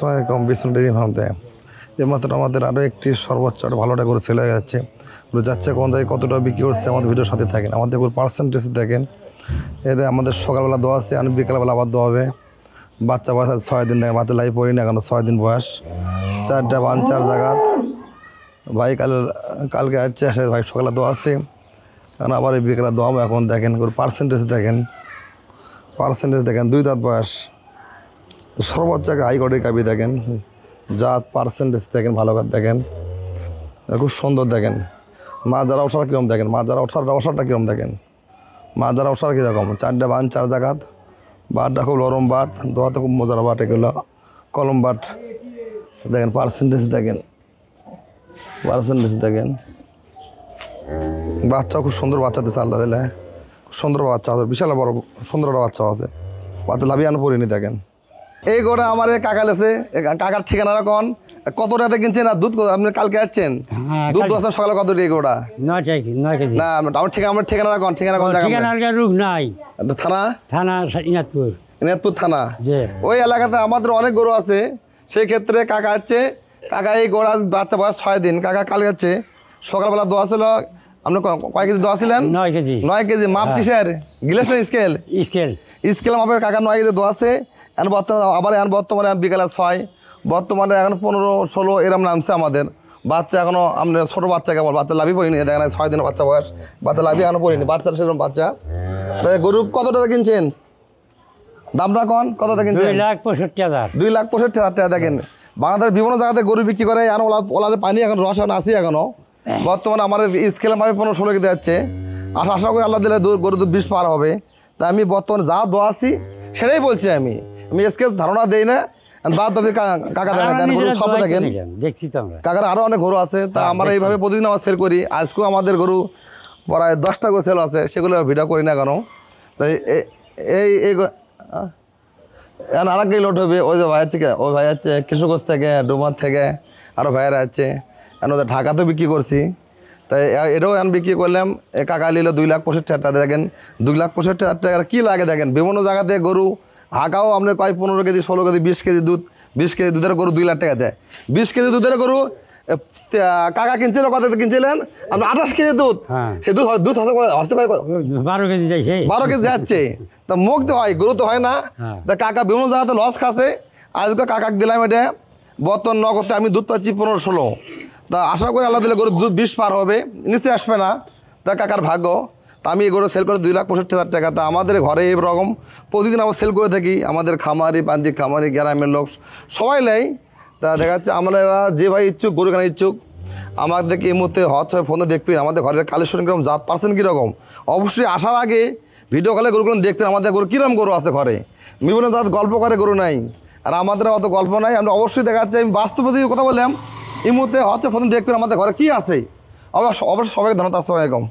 কম Vishnu dairy farm থেকে এইমাত্র আমাদের আরও একটি সর্বোচ্চ একটা ভালোটা করে ছেলে যাচ্ছে যাচ্ছে কোন জায়গায় কতটা বিক্রি করছে আমাদের ভিডিওর সাথে থাকেন আমাদের পার্সেন্টেজ দেখেন এটা আমাদের সকালবেলা দেওয়া আছে আর বিকালবেলা আবার দেওয়া হবে বাচ্চা বয়স 6 দিন দেখেন বাচ্চা লাইভ পড়িনি এখন 6 দিন বয়স 4টা বান 4 জায়গাত ভাই কালকে আসছে আসে ভাই সকালে দেওয়া আছে কারণ আবার এই বিকালে দেওয়া হবে এখন দেখেন পার্সেন্টেজ দেখেন 2 দাঁত বয়স সর্বোচ্চ হাই কোয়ালিটির গাভি দেখেন জাত পার্সেন্টেজ দেখেন ভালো করে দেখেন খুব সুন্দর দেখেন মা যারা ওঠার কীরকম দেখেন মা যারা ওঠারটা কীরকম দেখেন মা যারা ওঠার কীরকম 4টা বান 4 জায়গাত বাটটা খুব নরম বাট দোয়াতে খুব মজার বাট এগুলো কলম বাট দেখেন পার্সেন্টেজ দেখেন বাচ্চা খুব সুন্দর বাচ্চা দিচ্ছে আল্লাহ দিলে খুব সুন্দর বাচ্চা আছে বিশাল বড় সুন্দর একটা বাচ্চা আছে বাচ্চা লাভিয়ানো পড়িনি দেখেন এই গোটা আমার কাকা লেছে কাকার ঠিকানা রাখন কত টাকাতে কিনছেন আর দুধ আপনি কালকে যাচ্ছেন দুধ দোয়াচ্ছেন সকালে কত এই গোটা না আমার ঠিকানা রাখন ঠিকানা নাই থানা ইনাদপুর থানা ওই এলাকাতে আমাদের অনেক গরু আছে সেই ক্ষেত্রে কাকা হচ্ছে কাকা এই গোড়া বাচ্চা বয়স 6 দিন কাকা কালকে যাচ্ছে সকালবেলা দোয়া ছিল আপনি কয় কেজি দোয়া ছিলেন 9 কেজি মাপ কিসের গিলাস না স্কেল মাপের কাকা 9 কেজি দোয়া আছে এখন বর্তমানে বিকালে 6 বর্তমানে এখন 15-16 এরম নামছে আমাদের বাচ্চা এখনো আমরা ছোটো বাচ্চা কেবল বাচ্চা লাভই পড়িনি দেখেন 6 দিনের বাচ্চা বয়স বাচ্চা লাভই এখনো পড়িনি বাচ্চার সেরকম বাচ্চা গরু কত টাকা কিনছেন দামটা কন কত টাকা কিনছেন 2,65,000 টাকা দেখেন বাংলাদেশের বিভিন্ন জায়গাতে গরু বিক্রি করে এখন ওলাতে পানি এখন রস এখন আসি এখনো বর্তমানে আমার স্কেলে ভাবে 15-16 কেজি যাচ্ছে আশা করি আল্লাহ দিলে গরু 20 পার হবে তা আমি বর্তমানে যা দোয়া আছি সেটাই বলছি আমি স্কেল ধারণা দেই না বাদ কাকা দেখেন গরু সব দেখেন কাকার আরও অনেক গরু আছে তা আমরা এইভাবে প্রতিদিন আমার সেল করি আজকেও আমাদের গরু প্রায় 10টা গরু সেল আছে সেগুলো ভিডিও করি না কেন তাই এই এখন আর একই লোড হবে ওই যে ভাইয়ের থেকে ওই ভাই আছে কৃষকগঞ্জ থেকে ডুমার থেকে আরও ভাইয়েরা আছে এখন ওদের ঢাকাতেও বিক্রি করছি তাই এটাও এখন বিক্রি করলাম কাকা নিল 2,65,000 টাকা দেখেন 2,65,000 টাকা কী লাগে দেখেন বিভিন্ন জায়গাতে গরু হাঁকাও আপনি কয় 15 কেজি 16 কেজি 20 কেজি দুধ 20 কেজি দুধের গরু 2 লাখ টাকা দেয় 20 কেজি দুধের গরু কাকা কিনছিল কত কিনছিলেন আপনি 28 কেজি দুধ সে দুধ হচ্ছে 12 কেজি যাচ্ছে তা মুখ তো হয় গরু তো হয় না তা কাকা বিভিন্ন জায়গাতে লস খাচ্ছে আজকে কাকাকে দিলাম এটা বর্তমান নগদে আমি দুধ পাচ্ছি 15-16 তা আশা করি আল্লাহ দিলে গরু দুধ 20 পার হবে নিশ্চয়ই আসবে না তা কাকার ভাগ্য তা আমি এগুলো সেল করে 2,65,000 টাকা তা আমাদের ঘরে এরকম প্রতিদিন আমরা সেল করে থাকি আমাদের খামারি প্রান্তিক খামারি গ্রামের লোক সবাই নেই তা দেখা যাচ্ছে আমরা যে ভাই ইচ্ছুক গরু কেনা ইচ্ছুক আমাদেরকে এই মুহূর্তে হয়ে ফোনে দেখবেন আমাদের ঘরের কালেকশন কীরকম জাত পার্সেন্ট কীরকম অবশ্যই আসার আগে ভিডিও কলে গরুগুলো দেখবেন আমাদের গরু কীরকম গরু আছে ঘরে বিভিন্ন জাত গল্প করে গরু নাই আর আমাদের অত গল্প নাই আমরা অবশ্যই দেখা যাচ্ছে আমি বাস্তবে কথা বললাম এই মুহূর্তে ফোনে দেখবেন আমাদের ঘরে কী আছে অবশ্যই সবাইকে ধন্যবাদ আসসালামু আলাইকুম।